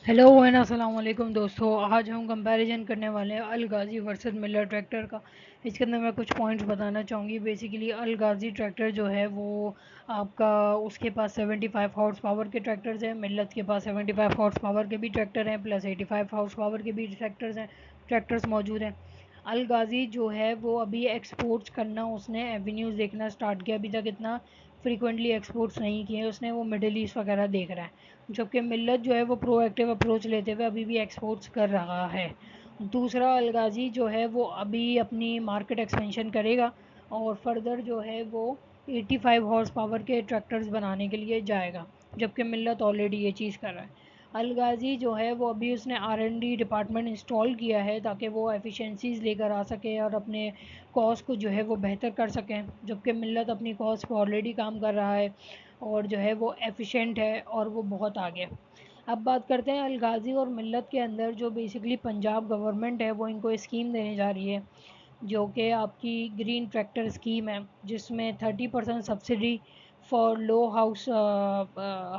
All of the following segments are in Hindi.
हेलो एंड अस्सलाम वालेकुम दोस्तों। आज हम कंपैरिजन करने वाले हैं अल गाज़ी वर्सेस मिलर ट्रैक्टर का। इसके अंदर मैं कुछ पॉइंट्स बताना चाहूँगी। बेसिकली अल गाज़ी ट्रैक्टर जो है वो आपका उसके पास 75 हॉर्स पावर के ट्रैक्टर्स हैं। मिल्लत के पास 75 हॉर्स पावर के भी ट्रैक्टर हैं प्लस 85 हॉर्स पावर के भी ट्रैक्टर्स मौजूद हैं। अल गाज़ी जो है वो अभी एक्सपोर्ट्स करना उसने एवेन्यूज़ देखना स्टार्ट किया। अभी तक इतना फ्रीक्वेंटली एक्सपोर्ट्स नहीं किए उसने, वो मिडल ईस्ट वगैरह देख रहा है। जबकि मिल्लत जो है वो प्रोएक्टिव अप्रोच लेते हुए अभी भी एक्सपोर्ट्स कर रहा है। दूसरा अल गाज़ी जो है वो अभी अपनी मार्केट एक्सपेंशन करेगा और फर्दर जो है वो 85 हॉर्स पावर के ट्रैक्टर्स बनाने के लिए जाएगा, जबकि मिल्लत ऑलरेडी ये चीज़ कर रहा है। अल गाज़ी जो है वो अभी उसने R&D डिपार्टमेंट इंस्टॉल किया है ताकि वो एफिशिएंसीज़ लेकर आ सके और अपने कॉस्ट को जो है वो बेहतर कर सकें, जबकि मिल्लत अपनी कॉस्ट पर ऑलरेडी काम कर रहा है और जो है वो एफिशिएंट है और वो बहुत आगे है। अब बात करते हैं अल गाज़ी और मिल्लत के अंदर। जो बेसिकली पंजाब गवर्नमेंट है वो इनको स्कीम देने जा रही है, जो कि आपकी ग्रीन ट्रैक्टर स्कीम है, जिसमें 30% subsidy for low house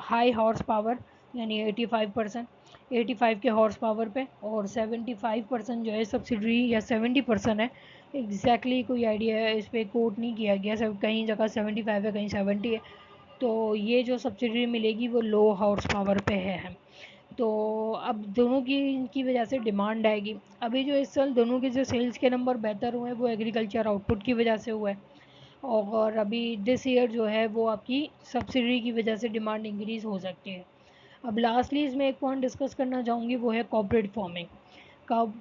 high horse power, यानी 85%, 85 के हॉर्स पावर पे, और 75% जो है सब्सिडी, या 70% है, एग्जैक्टली कोई आइडिया है इस पर कोट नहीं किया गया। सब कहीं जगह 75 है, कहीं 70 है। तो ये जो सब्सिडी मिलेगी वो लो हॉर्स पावर पे है। तो अब दोनों की इनकी वजह से डिमांड आएगी। अभी जो इस साल दोनों के जो सेल्स के नंबर बेहतर हुए हैं वो एग्रीकल्चर आउटपुट की वजह से हुआ है, और अभी दिस ईयर जो है वो आपकी सब्सिडी की वजह से डिमांड इंक्रीज़ हो सकती है। अब लास्टली इसमें एक पॉइंट डिस्कस करना चाहूँगी, वो है कॉपरेट फार्मिंग।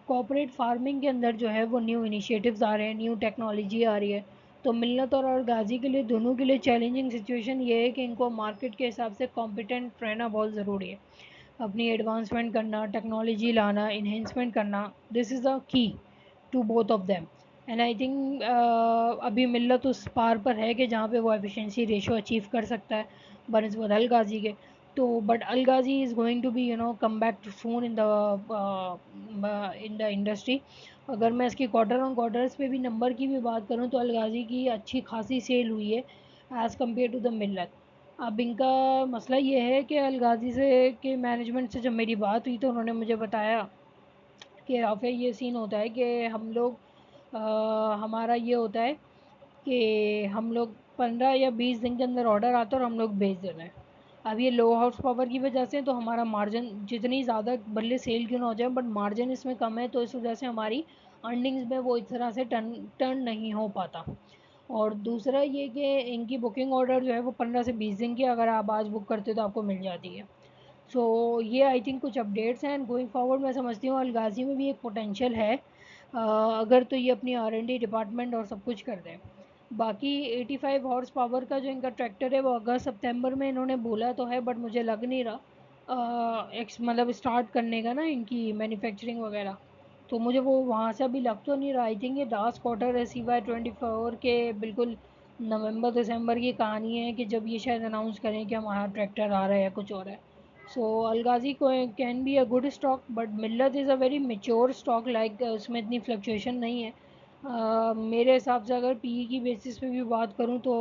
कॉपरेट फार्मिंग के अंदर जो है वो न्यू इनिशिएटिव्स आ रहे हैं, न्यू टेक्नोलॉजी आ रही है। तो मिल्लत और गाजी के लिए, दोनों के लिए चैलेंजिंग सिचुएशन ये है कि इनको मार्केट के हिसाब से कॉम्पिटेंट रहना बहुत ज़रूरी है। अपनी एडवांसमेंट करना, टेक्नोलॉजी लाना, इन्हेंसमेंट करना, this is the key to both of them. And I think अभी मिल्लत उस पार पर है कि जहाँ पे वो एफिशिएंसी रेशो अचीव कर सकता है बनस्बत अल गाजी के। तो but Al Ghazi is going to be come back to soon in the industry. अगर मैं इसकी क्वार्टर ऑन क्वार्टर्स पे भी नंबर की भी बात करूँ तो अल गाजी की अच्छी खासी सेल हुई है एज़ कम्पेयर टू द मिल्लत। अब इनका मसला ये है कि अल गाजी से के मैनेजमेंट से जब मेरी बात हुई तो उन्होंने मुझे बताया कि राफे ये सीन होता है कि हम लोग हमारा ये होता है कि हम लोग 15 या 20 दिन के अंदर ऑर्डर आता है और हम लोग भेज दे रहे हैं। अब ये लो हाउस पावर की वजह से तो हमारा मार्जिन जितनी ज़्यादा भले सेल क्यों ना हो जाए, बट मार्जिन इसमें कम है, तो इस वजह से हमारी अर्निंग्स में वो इस तरह से टर्न टर्न नहीं हो पाता। और दूसरा ये कि इनकी बुकिंग ऑर्डर जो है वो 15 से 20 दिन की, अगर आप आज बुक करते हो तो आपको मिल जाती है। सो ये आई थिंक कुछ अपडेट्स हैं। एंड गोइंग फॉरवर्ड मैं समझती हूँ अलगाजी में भी एक पोटेंशियल है, अगर तो ये अपनी R&D डिपार्टमेंट और सब कुछ कर दें। बाकी 85 हॉर्स पावर का जो इनका ट्रैक्टर है वो अगस्त सितंबर में इन्होंने बोला तो है, बट मुझे लग नहीं रहा मतलब स्टार्ट करने का ना इनकी मैन्युफैक्चरिंग वगैरह। तो मुझे वो वहाँ से अभी लग तो नहीं रहा। आई थिंक ये लास्ट क्वार्टर है CY 24 के, बिल्कुल नवंबर दिसंबर की कहानी है कि जब ये शायद अनाउंस करें कि हमारा ट्रैक्टर आ रहा है या कुछ और है। सो अलगाजी को can be a good stock, but मिल्लत is a very mature stock, like उसमें इतनी फ्लक्चुएशन नहीं है। मेरे हिसाब से अगर PE की बेसिस पे भी बात करूँ तो,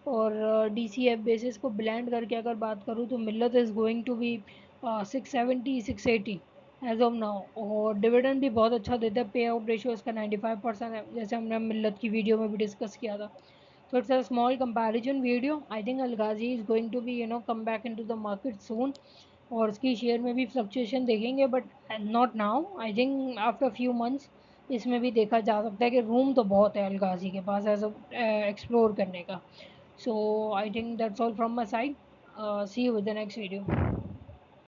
और DCF बेसिस को ब्लेंड करके अगर बात करूँ तो Millat is going to be 670 680 as of now. और डिविडेंड भी बहुत अच्छा देता है, पे आउट रेशियो इसका 95% है, जैसे हमने मिल्लत की वीडियो में भी डिस्कस किया था। So it's a small comparison video. I think Al Ghazi is going to be come back into the market soon, और उसकी शेयर में भी फ्लक्चुएशन देखेंगे, but not now. I think after few months इसमें भी देखा जा सकता है कि रूम तो बहुत है अल गाजी के पास एज एक्सप्लोर करने का। So I think that's all from my side. See you with the next video.